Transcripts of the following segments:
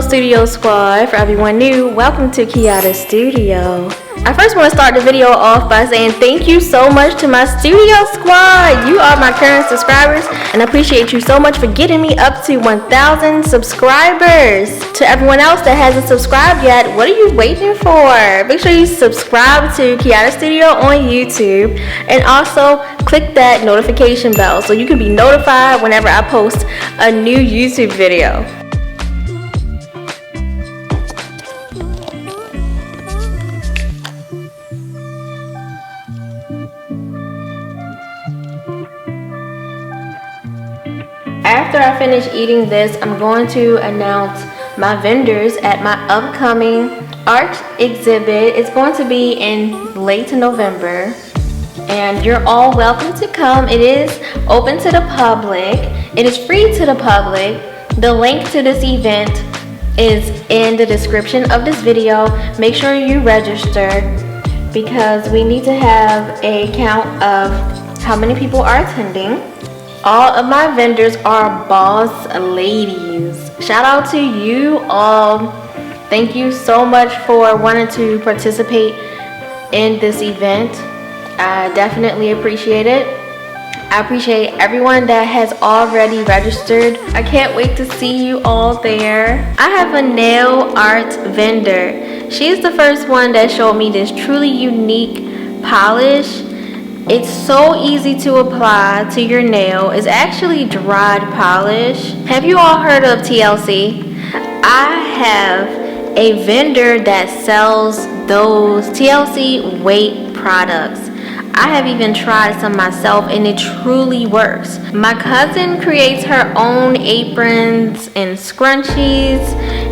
Studio squad. For everyone new, welcome to Keiota Studio. I first want to start the video off by saying thank you so much to my studio squad. You are my current subscribers and I appreciate you so much for getting me up to 1,000 subscribers. To everyone else that hasn't subscribed yet, what are you waiting for? Make sure you subscribe to Keiota Studio on YouTube and also click that notification bell so you can be notified whenever I post a new YouTube video. After I finish eating this, I'm going to announce my vendors at my upcoming art exhibit. It's going to be in late November, and you're all welcome to come. It is open to the public. It is free to the public. The link to this event is in the description of this video. Make sure you register because we need to have a count of how many people are attending. All of my vendors are boss ladies. Shout out to you all. Thank you so much for wanting to participate in this event. I definitely appreciate it. I appreciate everyone that has already registered. I can't wait to see you all there. I have a nail art vendor. She's the first one that showed me this truly unique polish. It's so easy to apply to your nail. It's actually dried polish. Have you all heard of TLC? I have a vendor that sells those TLC weight products. I have even tried some myself and it truly works. My cousin creates her own aprons and scrunchies,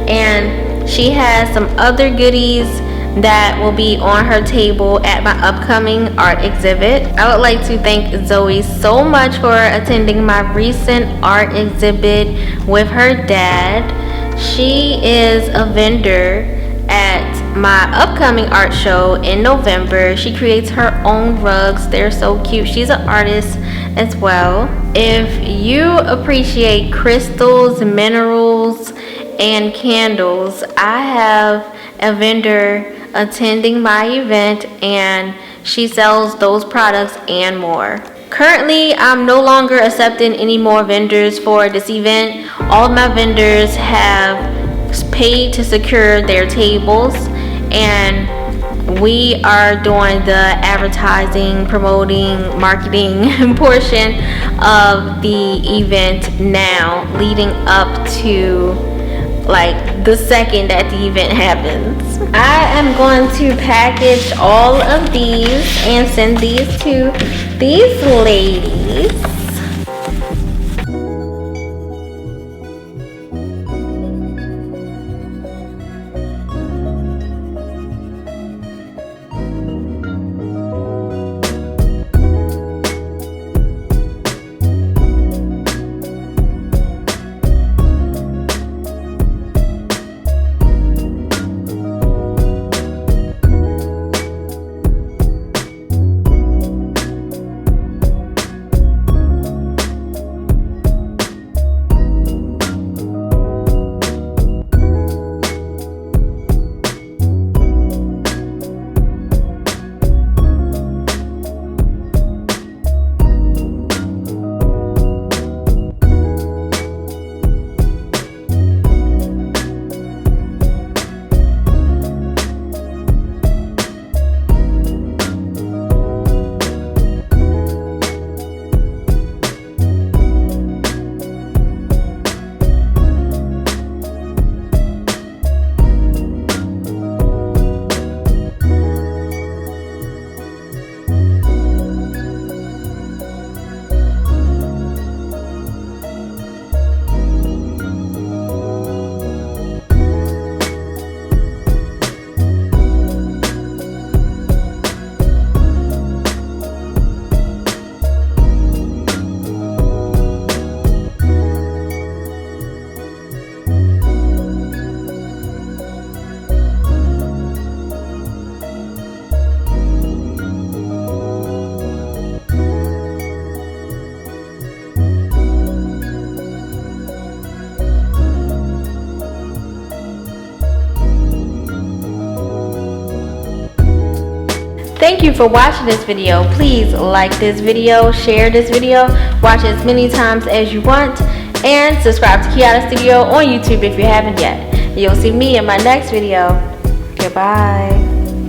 and she has some other goodies that will be on her table at my upcoming art exhibit. I would like to thank Zoe so much for attending my recent art exhibit with her dad. She is a vendor at my upcoming art show in November. She creates her own rugs. They're so cute. She's an artist as well. If you appreciate crystals, minerals, and candles, I have a vendor attending my event and she sells those products and more. Currently, I'm no longer accepting any more vendors for this event. All of my vendors have paid to secure their tables, and we are doing the advertising, promoting, marketing portion of the event now, leading up to like the second that the event happens. I am going to package all of these and send these to these ladies. Thank you for watching this video. Please like this video, share this video, watch it as many times as you want, and subscribe to Keiota Studio on YouTube if you haven't yet. You'll see me in my next video. Goodbye.